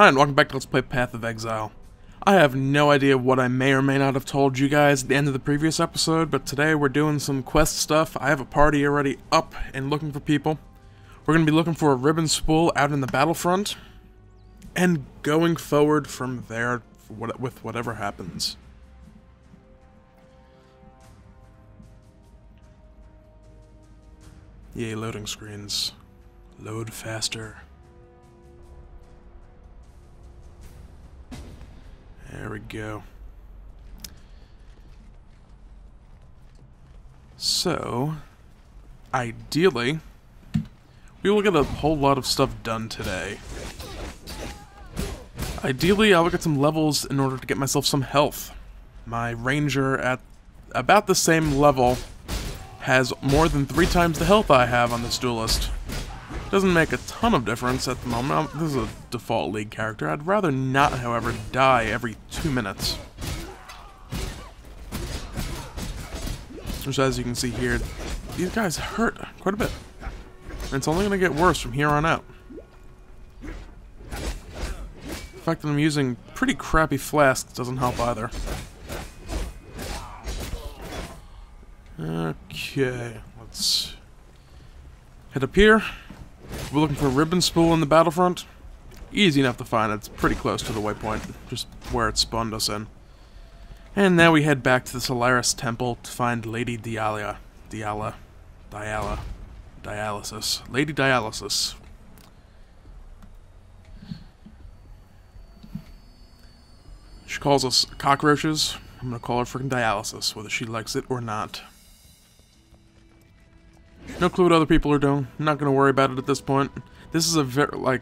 Hi, and welcome back to Let's Play Path of Exile. I have no idea what I may or may not have told you guys at the end of the previous episode, but today we're doing some quest stuff. I have a party already up and looking for people. We're going to be looking for a ribbon spool out in the Battlefront, and going forward from there with whatever happens. Yay, loading screens. Load faster. There we go. So, ideally, we will get a whole lot of stuff done today. Ideally, I will get some levels in order to get myself some health. My ranger at about the same level has more than 3 times the health I have on this duelist. Doesn't make a ton of difference at the moment. This is a default league character. I'd rather not, however, die every 2 minutes. Which, as you can see here, these guys hurt quite a bit. And it's only going to get worse from here on out. The fact that I'm using pretty crappy flasks doesn't help either. Okay, let's head up here. We're looking for a ribbon spool in the Battlefront. Easy enough to find. It's pretty close to the waypoint, just where it spawned us in. And now we head back to the Solaris Temple to find Lady Dialla. Dialysis. Lady Dialysis. She calls us cockroaches. I'm gonna call her freaking Dialysis, whether she likes it or not. No clue what other people are doing. I'm not gonna worry about it at this point. This is a very, we're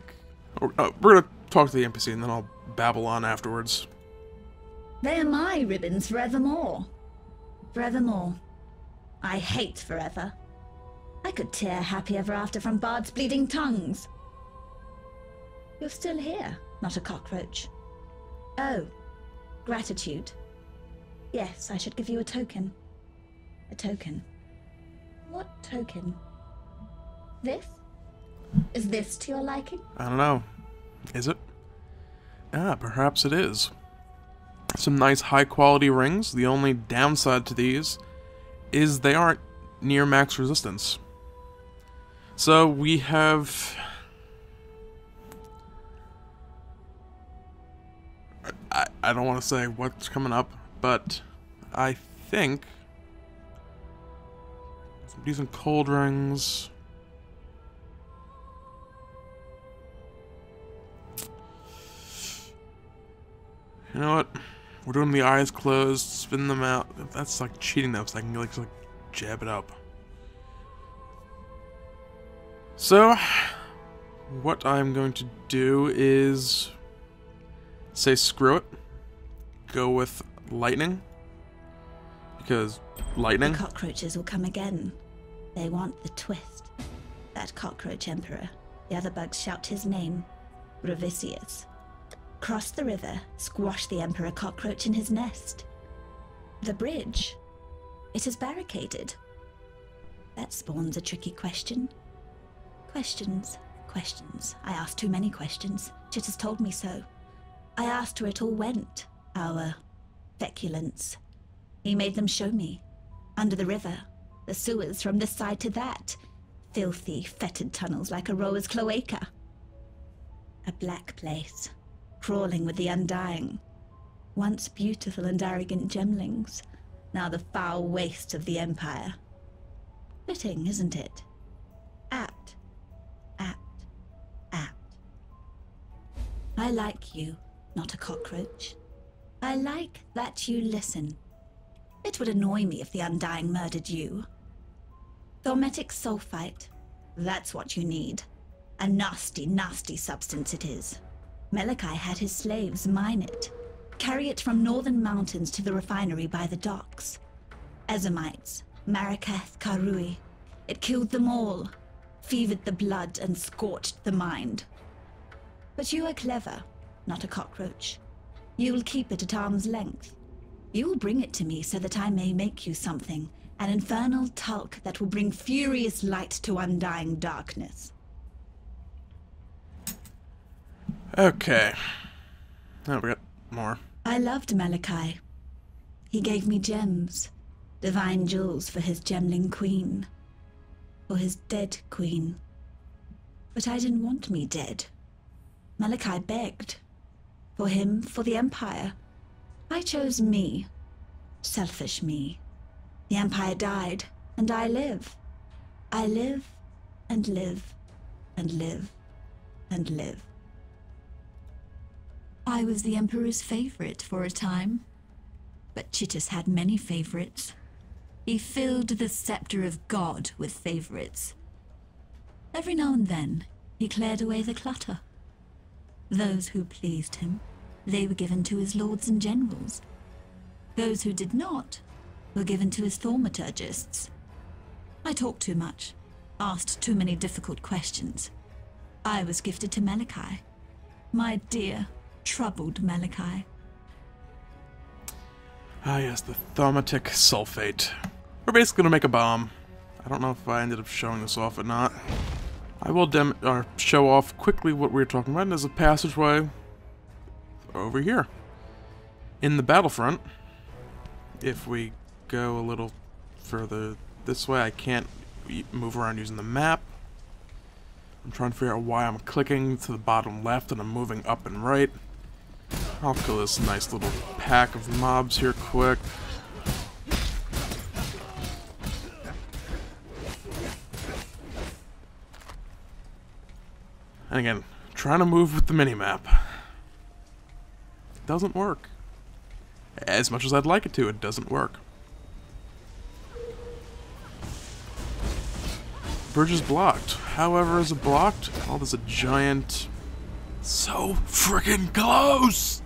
gonna talk to the NPC and then I'll babble on afterwards. They are my ribbons forevermore. Forevermore. I hate forever. I could tear happy ever after from bards' bleeding tongues. You're still here, not a cockroach. Oh, gratitude. Yes, I should give you a token. A token. What token? This? Is this to your liking? I don't know. Is it? Ah, perhaps it is. Some nice high-quality rings. The only downside to these is they aren't near max resistance. So we have... I don't want to say what's coming up, but I think... some decent cold rings. You know what? We're doing the eyes closed, spin them out. That's like cheating though, so I can like jab it up. So, what I'm going to do is say screw it. Go with lightning. Because lightning. The cockroaches will come again. They want the twist. That cockroach emperor. The other bugs shout his name. Ravicius. Cross the river, squash the emperor cockroach in his nest. The bridge. It is barricaded. That spawns a tricky question. Questions. I asked too many questions. Chit has told me so. I asked where it all went. Our feculence. He made them show me. Under the river. The sewers from this side to that. Filthy, fetid tunnels like a rower's cloaca. A black place. Crawling with the undying. Once beautiful and arrogant gemlings. Now the foul waste of the Empire. Fitting, isn't it? Apt. I like you, not a cockroach. I like that you listen. It would annoy me if the Undying murdered you. Thermetic sulfite. That's what you need. A nasty, nasty substance it is. Melikai had his slaves mine it. Carry it from northern mountains to the refinery by the docks. Ezamites, Marakath Karui. It killed them all. Fevered the blood and scorched the mind. But you are clever, not a cockroach. You will keep it at arm's length. You will bring it to me so that I may make you something, an infernal talc that will bring furious light to undying darkness. Okay. Oh, we got more. I loved Malachi. He gave me gems, divine jewels for his gemling queen. For his dead queen. But I didn't want me dead. Malachi begged. For him, for the Empire. I chose me. Selfish me. The Empire died, and I live. I live, and live, and live, and live. I was the Emperor's favorite for a time. But Chittus had many favorites. He filled the scepter of God with favorites. Every now and then, he cleared away the clutter. Those who pleased him, they were given to his lords and generals. Those who did not were given to his thaumaturgists. I talked too much, asked too many difficult questions. I was gifted to Malachi. My dear, troubled Malachi. Ah yes, the thermo-tolerant sulfate. We're basically gonna make a bomb. I don't know if I ended up showing this off or not. I will show off quickly what we were talking about. And there's a passageway over here. In the Battlefront, if we go a little further this way, I can't move around using the map. I'm trying to figure out why I'm clicking to the bottom left and I'm moving up and right. I'll kill this nice little pack of mobs here quick. And again, trying to move with the minimap. It doesn't work. As much as I'd like it to, it doesn't work. Bridge is blocked. However, is it blocked? Oh, there's a giant... So freaking close!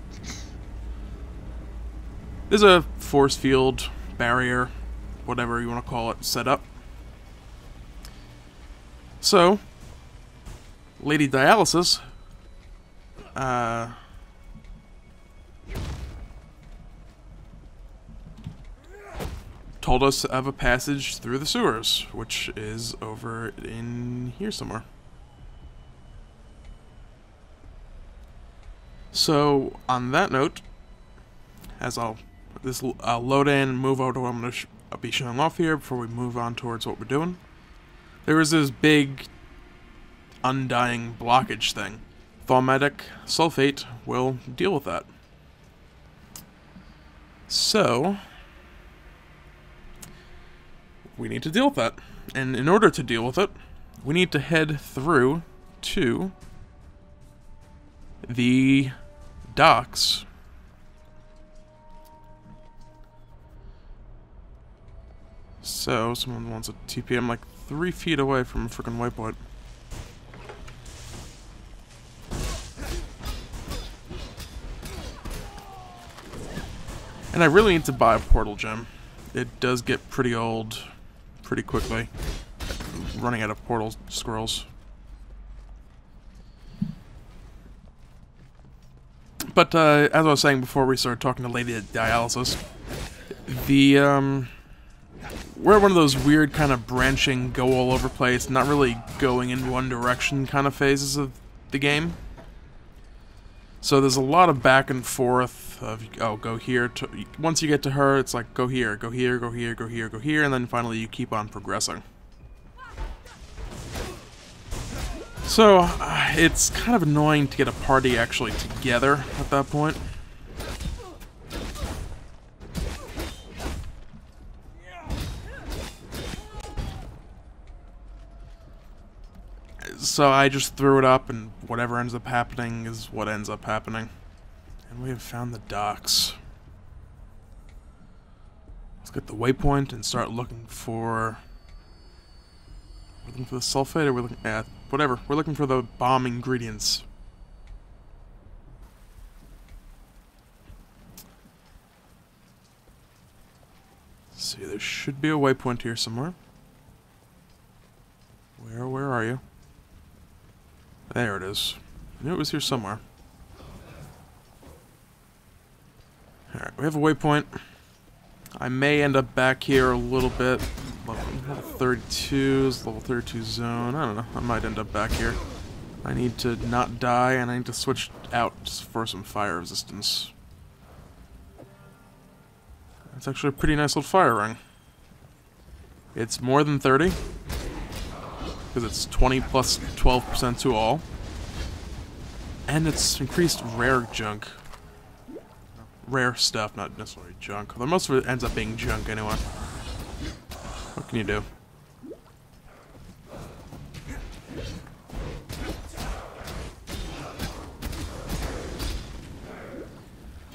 There's a force field, barrier, whatever you want to call it, set up. So, Lady Dialysis, told us to have a passage through the sewers, which is over in here somewhere. So, on that note, as I'll load in and move over to what I'm going to be showing off here before we move on towards what we're doing. There is this big undying blockage thing. Thermo-tolerant sulfate will deal with that. So, we need to deal with that. And in order to deal with it, we need to head through to the docks. So, someone wants a TP. I'm like 3 feet away from a freaking waypoint. And I really need to buy a portal gem. It does get pretty old pretty quickly. Running out of portal scrolls. But, as I was saying before we started talking to Lady Dialysis, we're at one of those weird kind of branching, go all over place, not really going in one direction kind of phases of the game. So there's a lot of back and forth of, oh, go here. Once you get to her, it's like, go here, go here, go here, go here, go here, and then finally you keep on progressing. So, it's kind of annoying to get a party actually together at that point. So I just threw it up, and whatever ends up happening is what ends up happening. And we have found the docks. Let's get the waypoint and start looking for... We're looking for the sulfate, or we're looking at... whatever. We're looking for the bomb ingredients. Let's see, there should be a waypoint here somewhere. Where are you? There it is. I knew it was here somewhere. Alright, we have a waypoint. I may end up back here a little bit. Level 32 is level 32 zone. I don't know. I might end up back here. I need to not die, and I need to switch out for some fire resistance. That's actually a pretty nice little fire ring. It's more than 30, because it's 20 plus 12% to all. And it's increased rare junk. Rare stuff, not necessarily junk. Although most of it ends up being junk anyway. What can you do?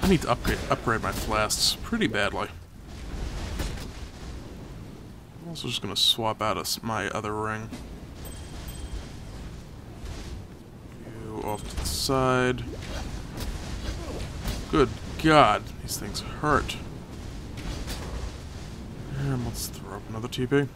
I need to upgrade my flasks pretty badly. I'm also just gonna swap out my other ring. You off to the side. Good God, these things hurt. And let's throw up another TP.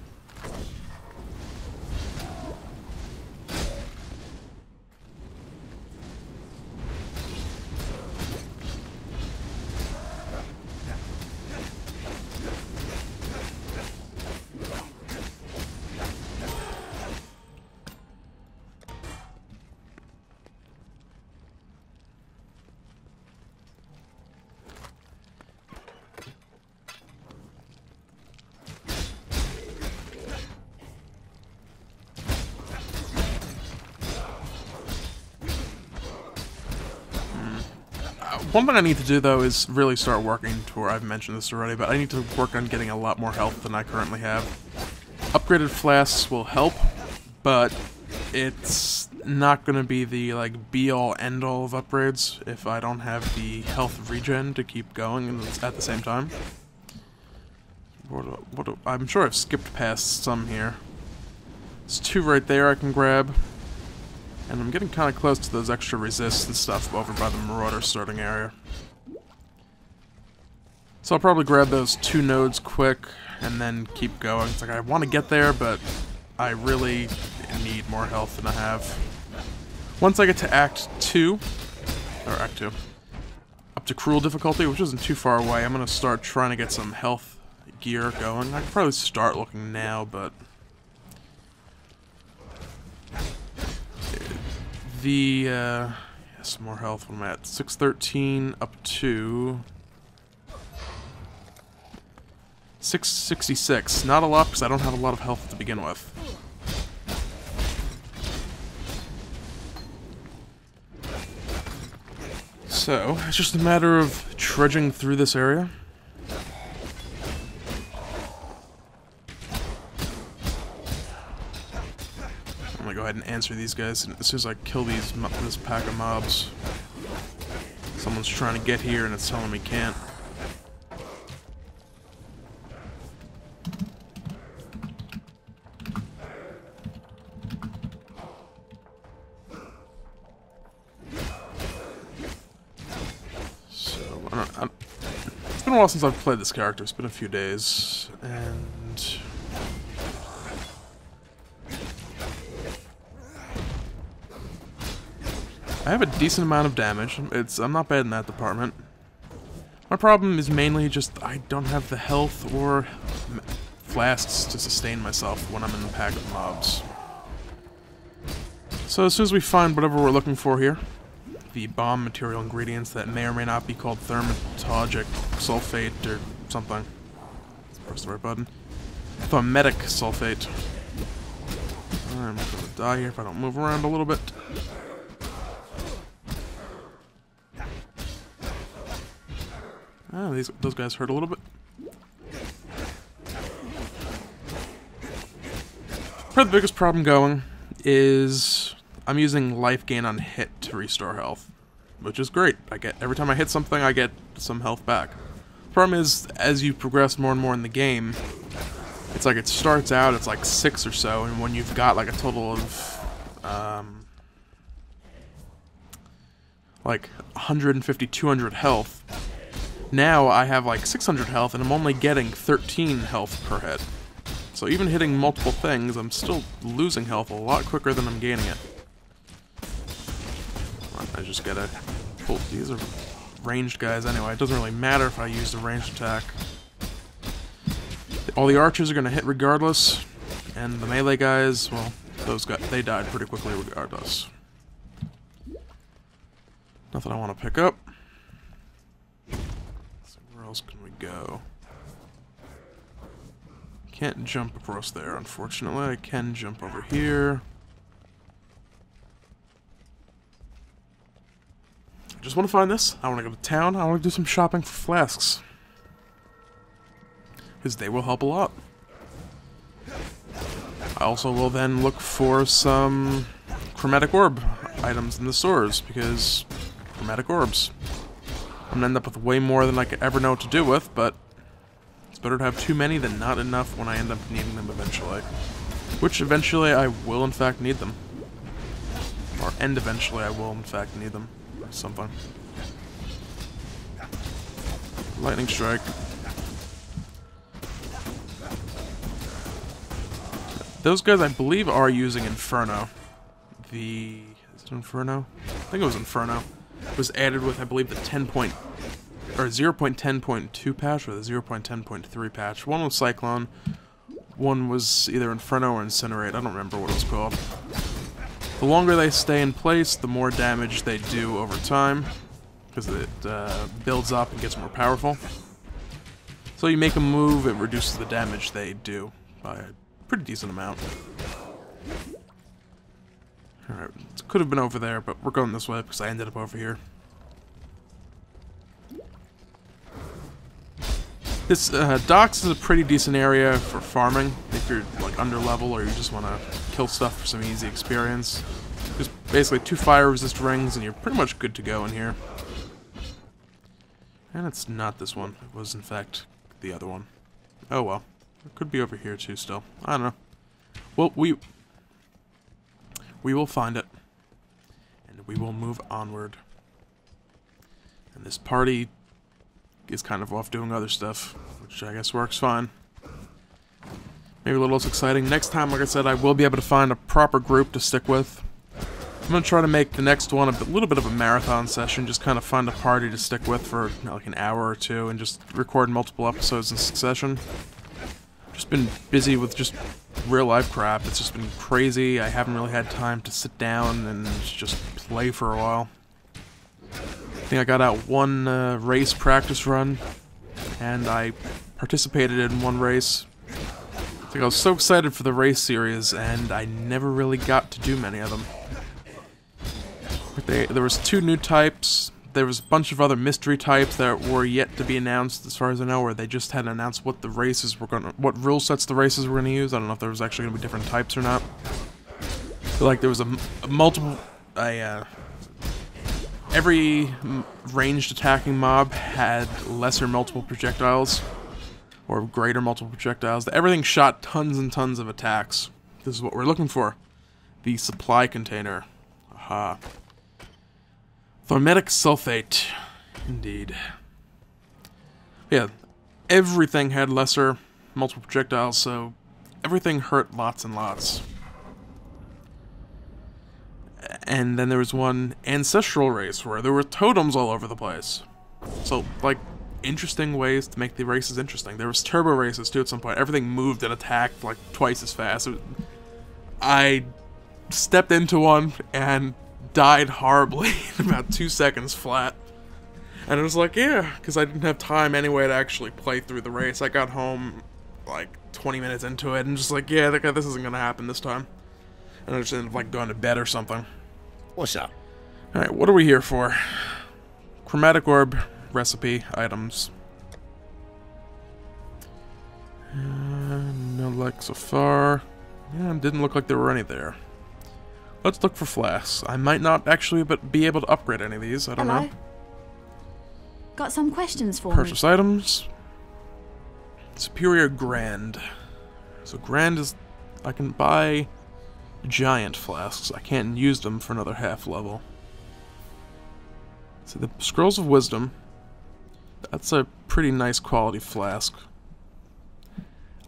One thing I need to do, though, is really start working toward, I've mentioned this already, but I need to work on getting a lot more health than I currently have. Upgraded flasks will help, but it's not going to be the, like, be-all, end-all of upgrades if I don't have the health regen to keep going at the same time. I'm sure I've skipped past some here. There's 2 right there I can grab. And I'm getting kind of close to those extra resists and stuff over by the Marauder starting area. So I'll probably grab those 2 nodes quick, and then keep going. It's like, I want to get there, but I really need more health than I have. Once I get to Act 2, up to Cruel difficulty, which isn't too far away, I'm going to start trying to get some health gear going. I could probably start looking now, but... yes, more health when I'm at 613 up to 666. Not a lot because I don't have a lot of health to begin with. So, it's just a matter of trudging through this area. I'm gonna go ahead and answer these guys as soon as I kill this pack of mobs. Someone's trying to get here and it's telling me can't. So, it's been a while since I've played this character. It's been a few days, and... I have a decent amount of damage. I'm not bad in that department. My problem is mainly just I don't have the health or flasks to sustain myself when I'm in the pack of mobs. So as soon as we find whatever we're looking for here, the bomb material ingredients that may or may not be called thermo-tolerant sulfate or something. Let's press the right button. Thermetic sulfate. I'm gonna die here if I don't move around a little bit. Oh, those guys hurt a little bit. Probably the biggest problem going is I'm using life gain on hit to restore health, which is great. Every time I hit something, I get some health back. Problem is, as you progress more and more in the game, it's like it starts out, it's like 6 or so, and when you've got like a total of like 150, 200 health, now I have like 600 health and I'm only getting 13 health per hit. So even hitting multiple things, I'm still losing health a lot quicker than I'm gaining it. I just gotta pull. These are ranged guys anyway. It doesn't really matter if I use the ranged attack. All the archers are gonna hit regardless, and the melee guys, well, those guys, they died pretty quickly regardless. Nothing I want to pick up. So where else can we go? Can't jump across there, unfortunately. I can jump over here. I just want to find this. I want to go to town. I want to do some shopping for flasks. Because they will help a lot. I also will then look for some chromatic orb items in the stores, because chromatic orbs. I'm gonna end up with way more than I could ever know what to do with, but it's better to have too many than not enough when I end up needing them eventually. Which eventually I will in fact need them. And eventually I will in fact need them. Or something. Lightning strike. Those guys, I believe, are using Inferno. Is it Inferno? I think it was Inferno. It was added with, I believe, the 0.10.2 patch or the 0.10.3 patch. One was Cyclone. One was either Inferno or Incinerate. I don't remember what it was called. The longer they stay in place, the more damage they do over time, because it builds up and gets more powerful. So you make a move, it reduces the damage they do by a pretty decent amount. Alright, it could have been over there, but we're going this way because I ended up over here. This docks is a pretty decent area for farming if you're like under level or you just want to kill stuff for some easy experience. There's basically 2 fire resist rings and you're pretty much good to go in here. And it's not this one. It was in fact the other one. Oh well. It could be over here too still. I don't know. Well, we will find it. And we will move onward. And this party is kind of off doing other stuff, which I guess works fine. Maybe a little less exciting. Next time, like I said, I will be able to find a proper group to stick with. I'm going to try to make the next one a little bit of a marathon session, just kind of find a party to stick with for you know, like an hour or two and just record multiple episodes in succession. Just been busy with just real life crap. It's just been crazy. I haven't really had time to sit down and just play for a while. I think I got out one race practice run, and I participated in one race. I think I was so excited for the race series, and I never really got to do many of them. There was 2 new types. There was a bunch of other mystery types that were yet to be announced, as far as I know, where they just hadn't announced what the races were what rule sets the races were gonna use. I don't know if there was actually gonna be different types or not. But like there was a multiple, every ranged attacking mob had lesser multiple projectiles, or greater multiple projectiles. Everything shot tons and tons of attacks. This is what we're looking for. The supply container. Aha. Thermetic sulfate. Indeed. Yeah, everything had lesser multiple projectiles, so everything hurt lots and lots. And then there was one ancestral race where there were totems all over the place. So, like, interesting ways to make the races interesting. There was turbo races, too, at some point. Everything moved and attacked, like, twice as fast. I stepped into one and died horribly in about 2 seconds flat. And it was like, yeah, because I didn't have time anyway to actually play through the race. I got home, like, 20 minutes into it and just like, yeah, this isn't going to happen this time. And I just ended up, like, going to bed or something. What's up? Alright, what are we here for? Chromatic orb recipe items. No luck so far. Yeah, it didn't look like there were any there. Let's look for flasks. I might not actually be able to upgrade any of these. I don't know. Got some questions for me. Purchase items. Superior Grand. So Grand is... I can buy giant flasks. I can't use them for another half level. So the Scrolls of Wisdom. That's a pretty nice quality flask.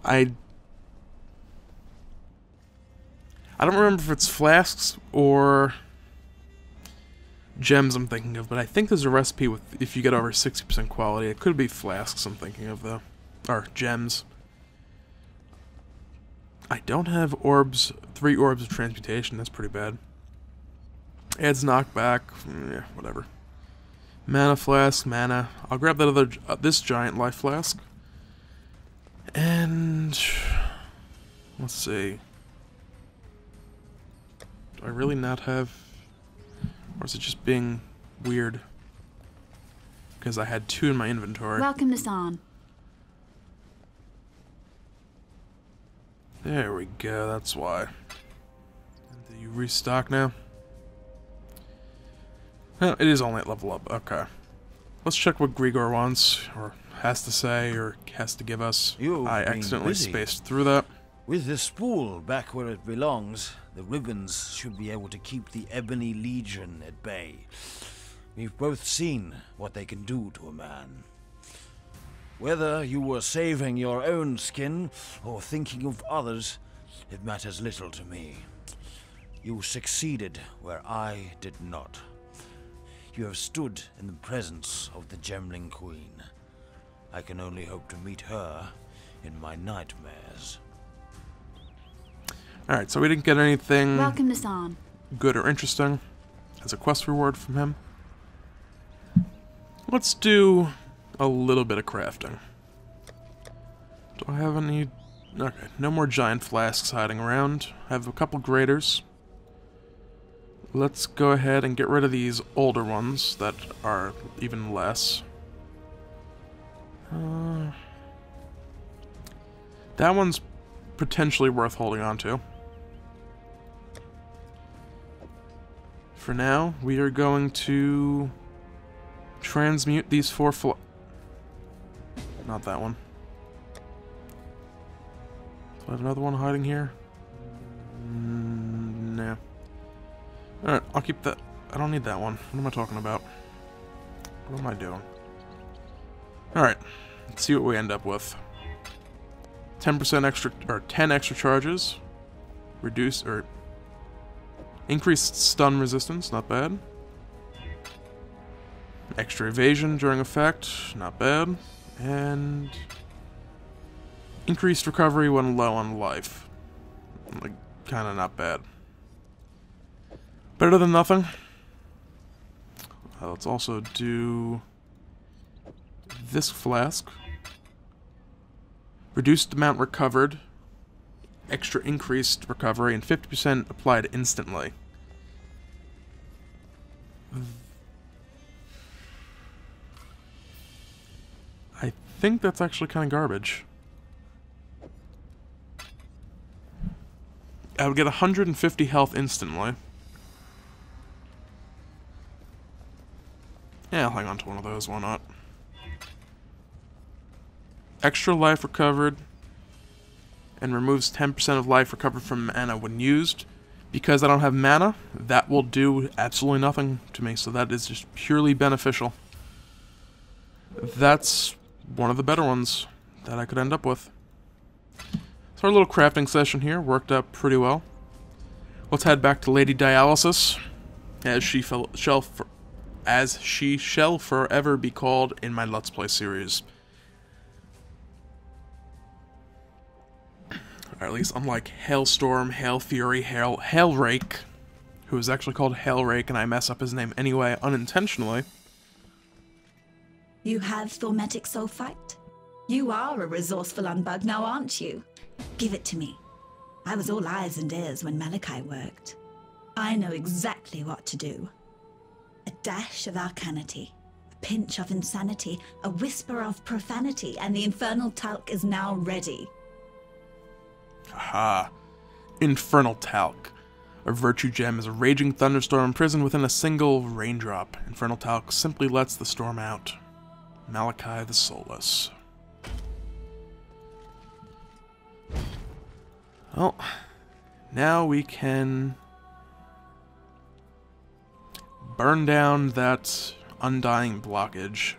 I don't remember if it's flasks or gems I'm thinking of, but I think there's a recipe with if you get over 60% quality. It could be flasks I'm thinking of, though. Or gems. I don't have orbs, 3 orbs of transmutation. That's pretty bad. Adds knockback. Yeah, whatever. Mana flask, mana. I'll grab that other, this giant life flask. And let's see. Do I really not have, or is it just being weird? Because I had 2 in my inventory. Welcome to San. There we go, that's why. Do you restock now? No, it is only at level up, okay. Let's check what Grigor wants, or has to say, or has to give us. I accidentally spaced through that. With the spool back where it belongs, the ribbons should be able to keep the Ebony Legion at bay. We've both seen what they can do to a man. Whether you were saving your own skin or thinking of others, it matters little to me. You succeeded where I did not. You have stood in the presence of the Gemling Queen. I can only hope to meet her in my nightmares. Alright, so we didn't get anything Welcome to San. good or interesting as a quest reward from him. Let's do a little bit of crafting. Do I have any... Okay, no more giant flasks hiding around. I have a couple graters. Let's go ahead and get rid of these older ones that are even less. That one's potentially worth holding on to. For now, we are going to transmute these 4 not that one. Do I have another one hiding here? No. Alright, I'll keep that. I don't need that one. What am I talking about? What am I doing? Alright, let's see what we end up with. 10% extra, or 10 extra charges. Reduce, or increased stun resistance, not bad. Extra evasion during effect, not bad. And increased recovery when low on life. Like, kinda not bad. Better than nothing. Let's also do this flask. Reduced amount recovered. Extra increased recovery and 50% applied instantly. I think that's actually kind of garbage. I would get 150 health instantly. Yeah, I'll hang on to one of those, why not? Extra life recovered. And removes 10% of life recovered from mana when used. Because I don't have mana, that will do absolutely nothing to me, so that is just purely beneficial. That's one of the better ones that I could end up with. So our little crafting session here worked out pretty well. Let's head back to Lady Dialysis, as she shall forever be called in my Let's Play series. Or at least unlike Hailstorm, Hail Fury, Hailrake, who is actually called Hailrake, and I mess up his name anyway, unintentionally. You have thaumatic sulfite? You are a resourceful unbug now, aren't you? Give it to me. I was all eyes and ears when Malachi worked. I know exactly what to do. A dash of arcanity, a pinch of insanity, a whisper of profanity, and the infernal talc is now ready. Aha. Infernal talc. A virtue gem is a raging thunderstorm imprisoned within a single raindrop. Infernal talc simply lets the storm out. Malachi the Soulless. Well, now we can burn down that undying blockage.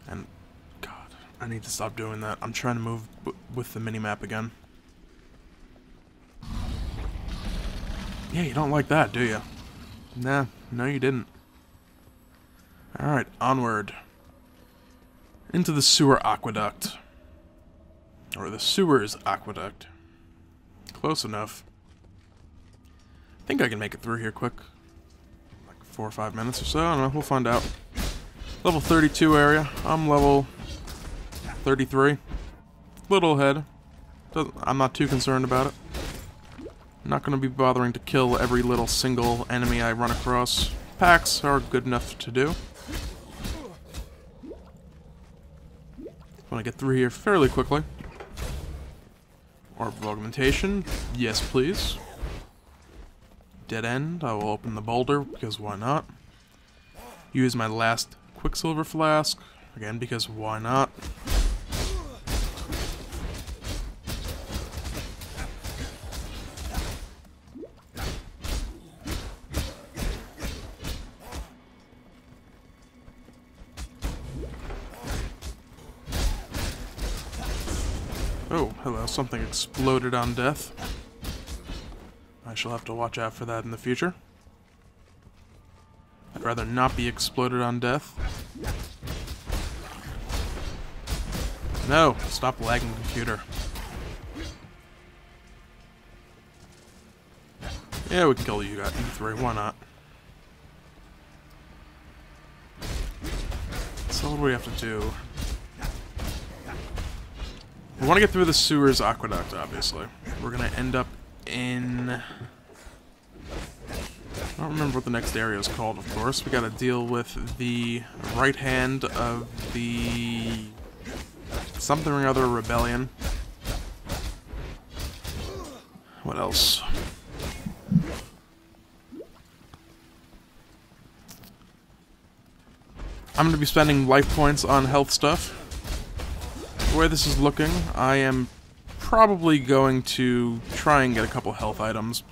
And, God, I need to stop doing that. I'm trying to move with the minimap again. Yeah, you don't like that, do you? Nah, no you didn't. Alright, onward. Into the sewer aqueduct. Or the sewers aqueduct. Close enough. I think I can make it through here quick. Like 4 or 5 minutes or so. I don't know, we'll find out. Level 32 area. I'm level 33. Little ahead. I'm not too concerned about it. I'm not going to be bothering to kill every little single enemy I run across. Packs are good enough to do. Want to get through here fairly quickly. Orb of Augmentation. Yes, please. Dead end. I will open the boulder, because why not? Use my last Quicksilver Flask. Again, because why not? Oh, hello, something exploded on death. I shall have to watch out for that in the future. I'd rather not be exploded on death. No, stop lagging, computer. Yeah, we can kill you guys, you three, why not? So what do we have to do? We want to get through the sewers aqueduct, obviously. We're going to end up in... I don't remember what the next area is called, of course. We got to deal with the right hand of the... something or other rebellion. What else? I'm going to be spending life points on health stuff. The way this is looking, I am probably going to try and get a couple health items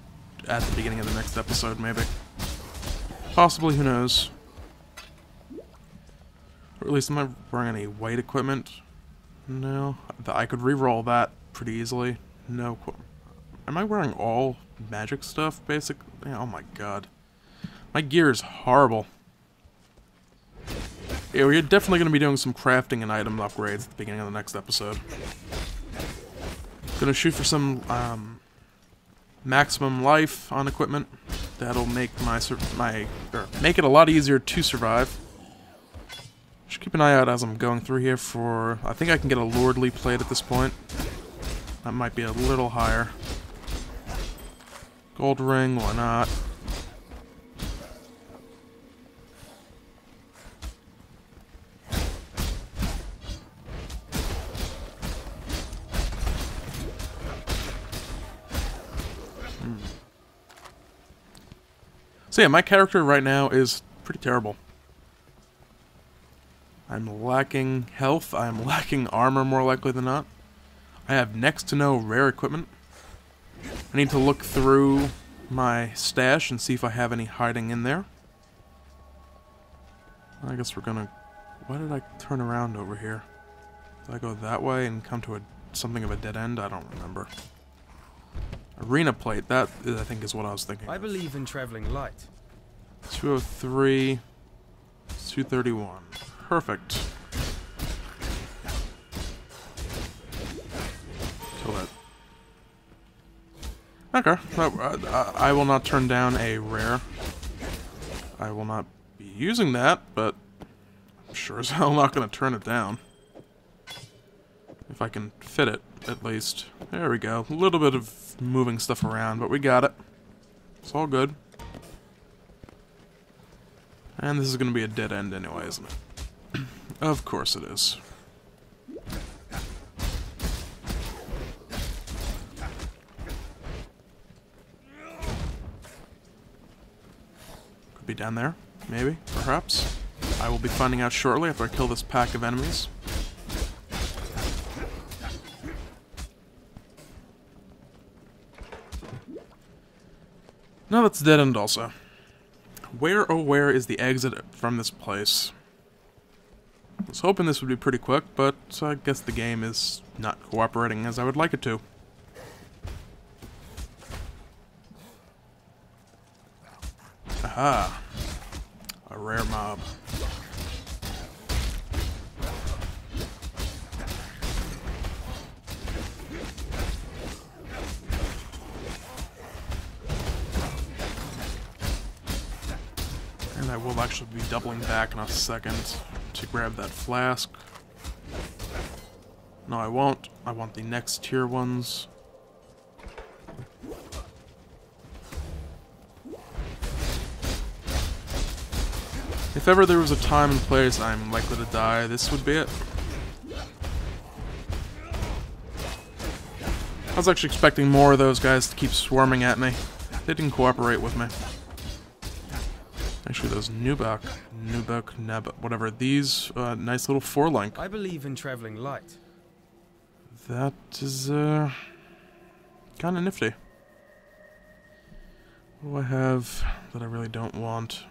at the beginning of the next episode, maybe. Possibly, who knows. Or at least, am I wearing any white equipment? No. I could re-roll that pretty easily. No. Am I wearing all magic stuff, basically? Yeah, oh my god. My gear is horrible. Yeah, we're definitely going to be doing some crafting and item upgrades at the beginning of the next episode. Gonna shoot for some maximum life on equipment. That'll make make it a lot easier to survive. Just keep an eye out as I'm going through here for... I think I can get a lordly plate at this point. That might be a little higher. Gold ring, why not? So yeah, my character right now is pretty terrible. I'm lacking health, I'm lacking armor more likely than not. I have next to no rare equipment. I need to look through my stash and see if I have any hiding in there. I guess we're gonna... Why did I turn around over here? Did I go that way and come to something of a dead end? I don't remember. Arena plate, that I think is what I was thinking. I believe in traveling light. 203, 231. Perfect. Kill that. Okay, I will not turn down a rare. I will not be using that, but I'm sure as hell not going to turn it down. If I can fit it, at least. There we go. A little bit of moving stuff around, but we got it. It's all good. And this is going to be a dead end anyway, isn't it? Of course it is. Could be down there, maybe, perhaps. I will be finding out shortly after I kill this pack of enemies. No, that's dead end also. Where, oh where is the exit from this place? I was hoping this would be pretty quick, but I guess the game is not cooperating as I would like it to. Aha! A rare mob. And I will actually be doubling back in a second to grab that flask. No, I won't. I want the next tier ones. If ever there was a time and place I'm likely to die, this would be it. I was actually expecting more of those guys to keep swarming at me. They didn't cooperate with me. Actually, those Nubak, whatever, these, nice little 4-link. I believe in traveling light. That is, kind of nifty. What do I have that I really don't want?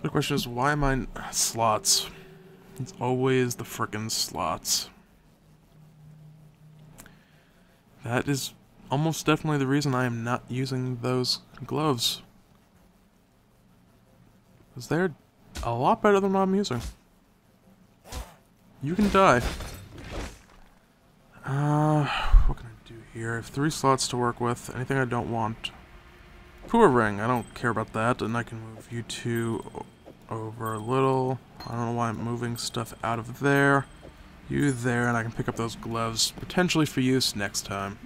The question is, why am I... slots. It's always the frickin' slots. That is almost definitely the reason I am not using those gloves. Because they're a lot better than what I'm using. You can die. What can I do here? I have 3 slots to work with. Anything I don't want. Poor ring, I don't care about that. And I can move you 2 over a little. I don't know why I'm moving stuff out of there. You there, and I can pick up those gloves, potentially for use next time.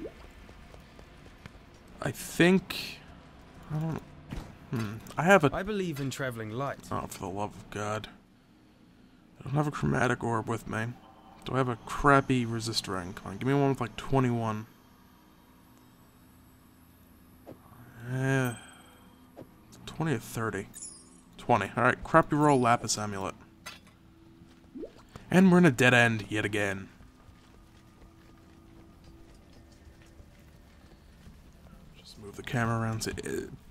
I think... I don't... I have a... I believe in traveling light. Oh, for the love of God. I don't have a chromatic orb with me. Do I have a crappy resist ring? Come on, give me one with like 21. 20 or 30? 20. Alright, crappy roll lapis amulet. And we're in a dead end yet again. Just move the camera around.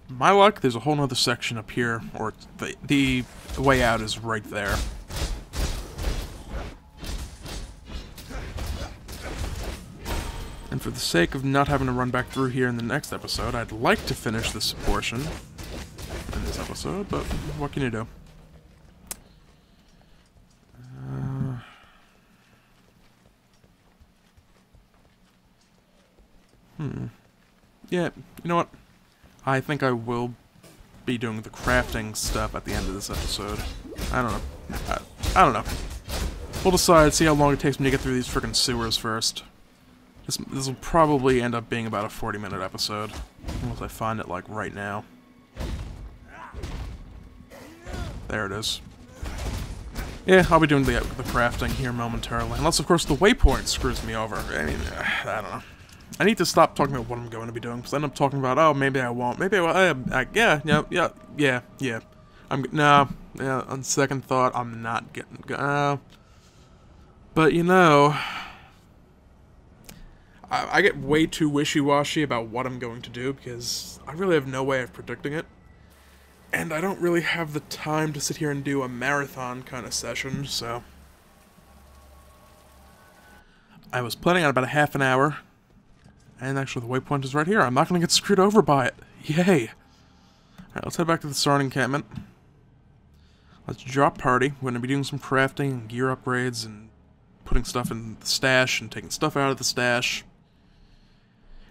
My luck, there's a whole nother section up here, or the way out is right there. And for the sake of not having to run back through here in the next episode, I'd like to finish this portion in this episode, but what can you do? Yeah, you know what? I think I will be doing the crafting stuff at the end of this episode. I don't know. I don't know. We'll decide, see how long it takes me to get through these freaking sewers first. This will probably end up being about a 40-minute episode. Unless I find it, like, right now. There it is. Yeah, I'll be doing the crafting here momentarily. Unless, of course, the waypoint screws me over. I mean, I don't know. I need to stop talking about what I'm going to be doing, because I end up talking about, oh, maybe I won't. Maybe I will. Yeah. On second thought, I'm not getting... but, you know... I get way too wishy-washy about what I'm going to do, because I really have no way of predicting it. And I don't really have the time to sit here and do a marathon kind of session, so... I was planning on about a half an hour. And actually, the waypoint is right here. I'm not going to get screwed over by it. Yay! Alright, let's head back to the Sarn encampment. Let's drop party. We're going to be doing some crafting and gear upgrades and putting stuff in the stash and taking stuff out of the stash.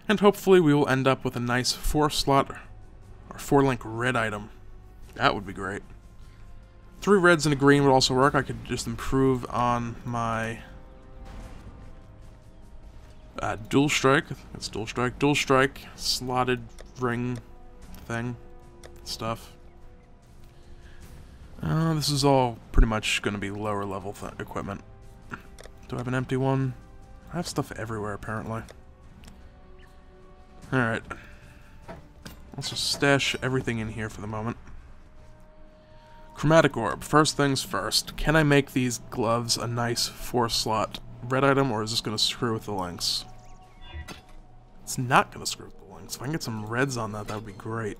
And hopefully we will end up with a nice 4-slot or 4-link red item. That would be great. 3 reds and a green would also work. I could just improve on my... dual strike. It's dual strike, slotted ring thing stuff. This is all pretty much going to be lower level equipment. Do I have an empty one? I have stuff everywhere apparently. Alright. Let's just stash everything in here for the moment. Chromatic orb. First things first. Can I make these gloves a nice 4-slot red item, or is this going to screw with the links? It's not going to screw with the links. If I can get some reds on that, that would be great.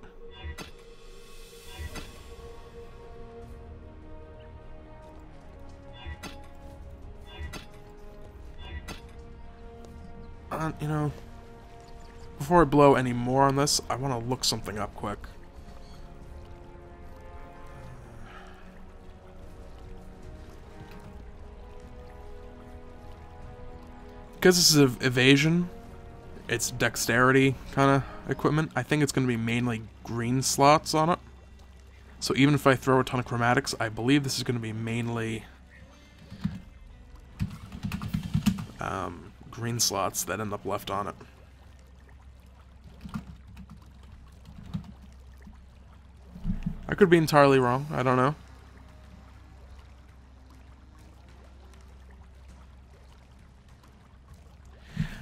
You know, before I blow any more on this, I want to look something up quick. Because this is evasion, it's dexterity kind of equipment. I think it's going to be mainly green slots on it. So even if I throw a ton of chromatics, I believe this is going to be mainly green slots that end up left on it. I could be entirely wrong. I don't know.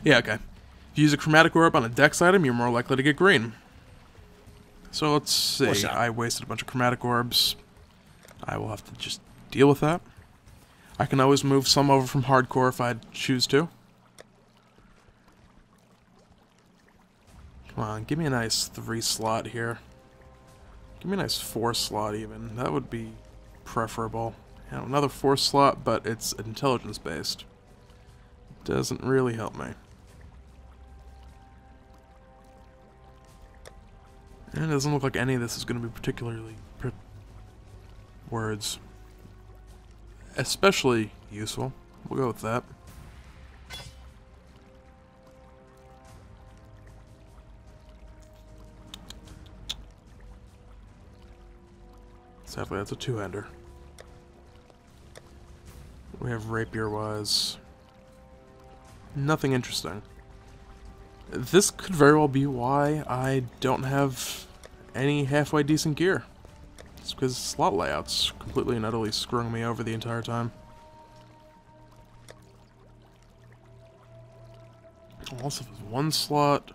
Yeah, okay. If you use a chromatic orb on a dex item, you're more likely to get green. So let's see. I wasted a bunch of chromatic orbs. I will have to just deal with that. I can always move some over from hardcore if I choose to. Come on, give me a nice 3 slot here. Give me a nice 4 slot even. That would be preferable. You know, another 4 slot, but it's intelligence based. Doesn't really help me. And it doesn't look like any of this is going to be particularly words. Especially useful. We'll go with that. Sadly, that's a 2-hander. We have rapier-wise. Nothing interesting. This could very well be why I don't have any halfway decent gear. It's because slot layout's completely and utterly screwing me over the entire time. Also, if it's 1 slot...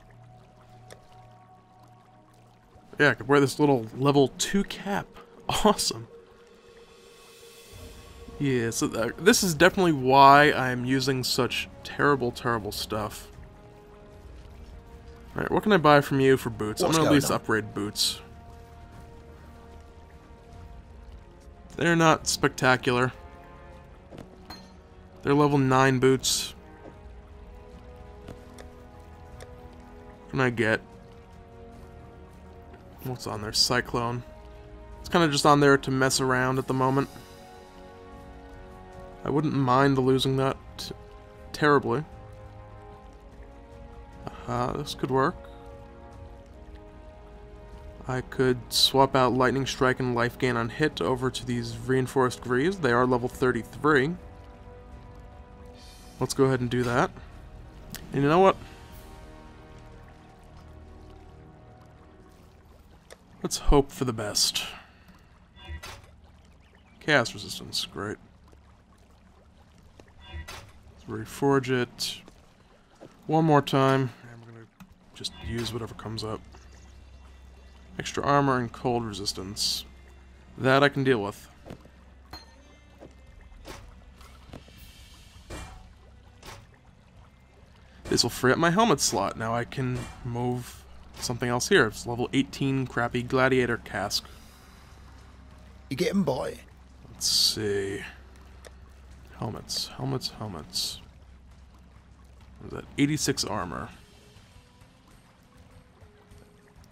Yeah, I could wear this little level 2 cap. Awesome. Yeah, so this is definitely why I'm using such terrible, terrible stuff. Alright, what can I buy from you for boots? I'm gonna at least upgrade boots. They're not spectacular. They're level 9 boots. What can I get? What's on there? Cyclone. It's kind of just on there to mess around at the moment. I wouldn't mind losing that terribly. This could work. I could swap out Lightning Strike and Life Gain on hit over to these Reinforced Greaves. They are level 33. Let's go ahead and do that. And you know what? Let's hope for the best. Chaos resistance, great. Let's reforge it one more time, and we're gonna just use whatever comes up. Extra armor and cold resistance. That I can deal with. This will free up my helmet slot. Now I can move something else here. It's level 18 crappy gladiator cask. You getting by? Let's see. Helmets, helmets, helmets. What is that? 86 armor.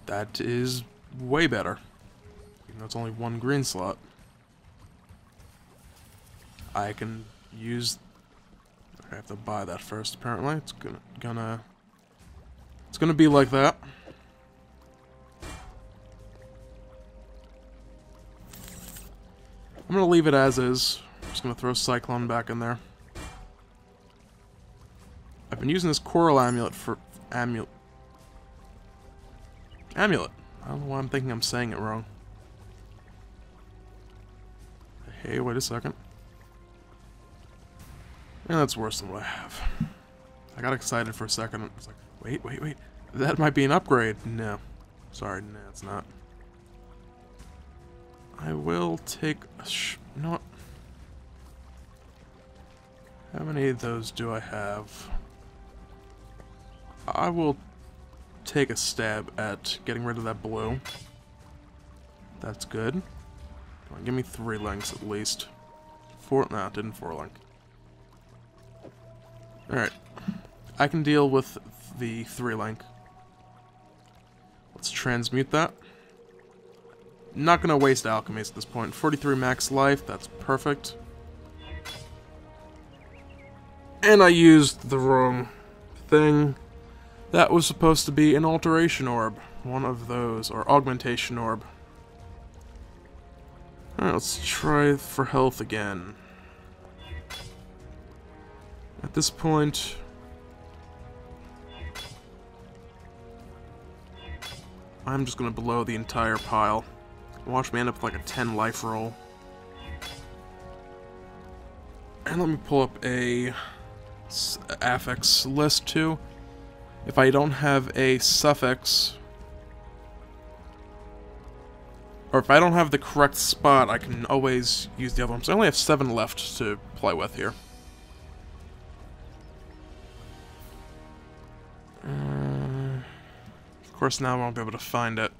That is way better. Even though it's only 1 green slot. I can use... I have to buy that first, apparently. It's gonna be like that. I'm gonna leave it as is. I'm just gonna throw Cyclone back in there. I've been using this Coral Amulet for... Amulet. I don't know why I'm thinking I'm saying it wrong. Hey, wait a second. Yeah, that's worse than what I have. I got excited for a second. I was like, wait. That might be an upgrade. No. Sorry, no, it's not. I will take a you know what? How many of those do I have? I will take a stab at getting rid of that blue. That's good. Come on, give me 3 links at least. 4, no, it didn't 4 link. Alright. I can deal with the 3 link. Let's transmute that. Not gonna waste alchemies at this point. 43 max life, that's perfect. And I used the wrong thing. That was supposed to be an alteration orb. One of those, or augmentation orb. Alright, let's try for health again. At this point, I'm just gonna blow the entire pile. Watch me end up with like a 10 life roll. And let me pull up a affix list too. If I don't have a suffix, or if I don't have the correct spot, I can always use the other one. So I only have 7 left to play with here. Of course, now I won't be able to find it.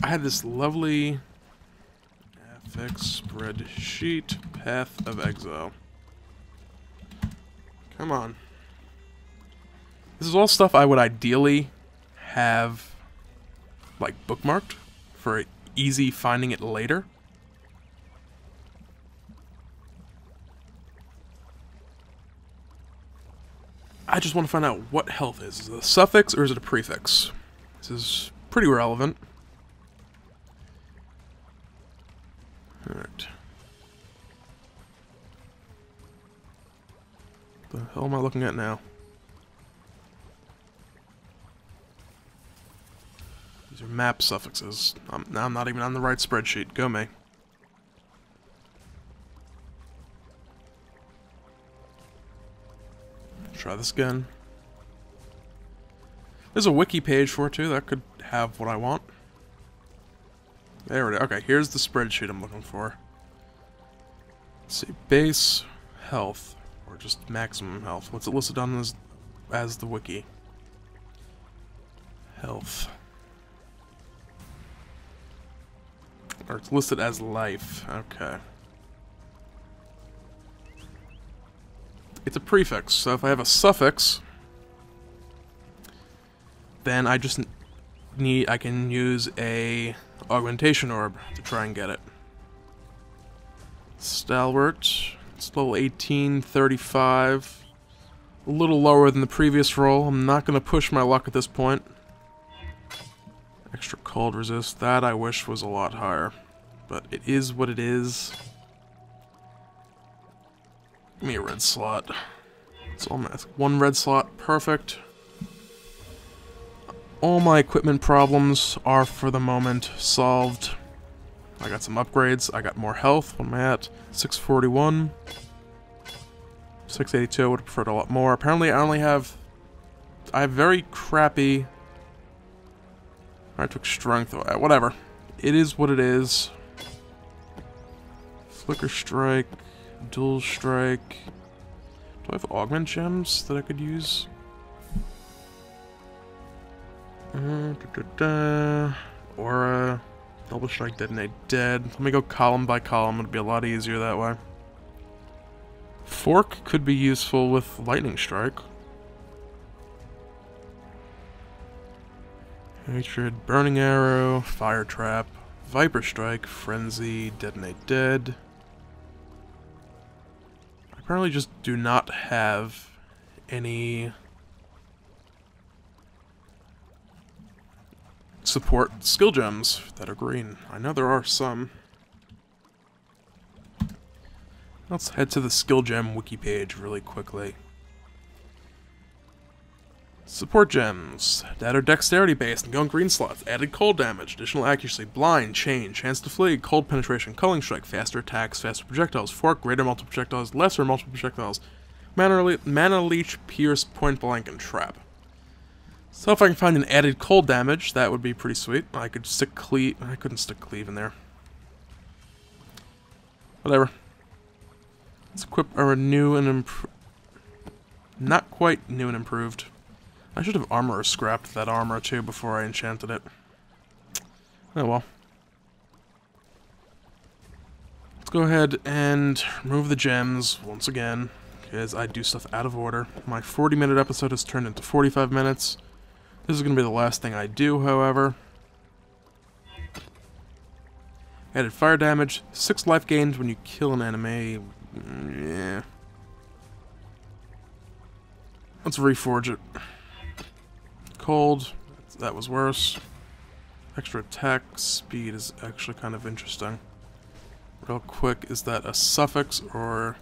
I had this lovely affix spreadsheet, Path of Exile. Come on. This is all stuff I would ideally have, like, bookmarked for easy finding it later. I just want to find out what health is. Is it a suffix or is it a prefix? This is pretty relevant. Alright. What the hell am I looking at now? These are map suffixes. Now I'm not even on the right spreadsheet. Go me. Try this again. There's a wiki page for it too. That could have what I want. There it is. Okay, here's the spreadsheet I'm looking for. Let's see. Base health. Or just maximum health. What's it listed on as the wiki? Health. Or it's listed as life. Okay. It's a prefix, so if I have a suffix, then I just I can use a augmentation orb to try and get it. Stalwart, it's level 1835, a little lower than the previous roll. I'm not going to push my luck at this point. Extra cold resist, that I wish was a lot higher, but it is what it is. Give me a red slot. That's all I'm asking. 1 red slot, perfect. All my equipment problems are, for the moment, solved. I got some upgrades. I got more health. What am I at? 641. 682. I would have preferred a lot more. Apparently, I have very crappy... I took strength. Whatever. It is what it is. Flicker Strike. Dual Strike. Do I have augment gems that I could use? Aura. Double Strike, Detonate, Dead. Let me go column by column. It'll be a lot easier that way. Fork could be useful with Lightning Strike. Hatred, Burning Arrow, Fire Trap, Viper Strike, Frenzy, Detonate, Dead. I apparently just do not have any support skill gems that are green. I know there are some. Let's head to the skill gem wiki page really quickly. Support gems that are dexterity based and go in green slots. Added cold damage, additional accuracy, blind, chain, chance to flee, cold penetration, culling strike, faster attacks, faster projectiles, fork, greater multiple projectiles, lesser multiple projectiles, mana leech, pierce, point blank, and trap. So if I can find an added cold damage, that would be pretty sweet. I could stick cleave. I couldn't stick cleave in there. Whatever. Let's equip our new and not quite new and improved. I should have armor scrapped that armor too before I enchanted it. Oh well. Let's go ahead and remove the gems once again, because I do stuff out of order. My 40-minute episode has turned into 45 minutes. This is going to be the last thing I do, however. Added fire damage, 6 life gained when you kill an enemy. Yeah. Let's reforge it. Cold, that was worse. Extra attack speed is actually kind of interesting. Real quick, is that a suffix or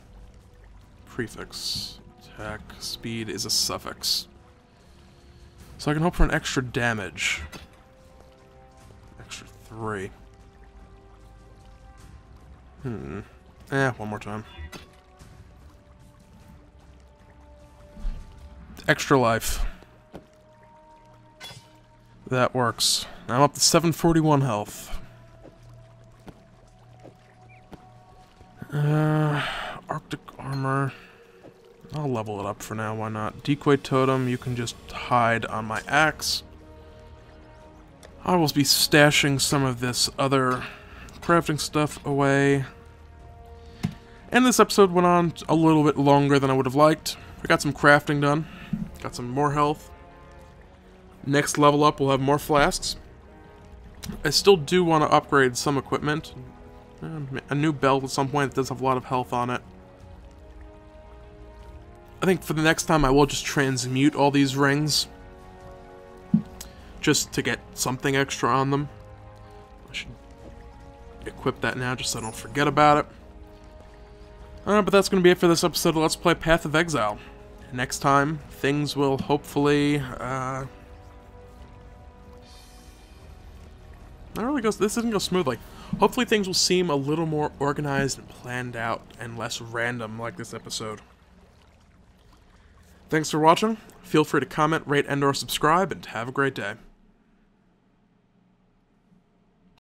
prefix? Attack speed is a suffix. So I can hope for an extra damage. Extra 3. One more time. Extra life. That works. Now I'm up to 741 health. Arctic armor. I'll level it up for now, why not? Decoy totem, you can just hide on my axe. I will be stashing some of this other crafting stuff away. And this episode went on a little bit longer than I would have liked. We got some crafting done. Got some more health. Next level up, we'll have more flasks. I still do want to upgrade some equipment. A new belt at some point that does have a lot of health on it. I think for the next time I will just transmute all these rings. Just to get something extra on them. I should equip that now just so I don't forget about it. But that's going to be it for this episode of Let's Play Path of Exile. Next time, things will hopefully, this doesn't go smoothly. Hopefully things will seem a little more organized and planned out and less random like this episode. Thanks for watching. Feel free to comment, rate, and/or subscribe, and have a great day.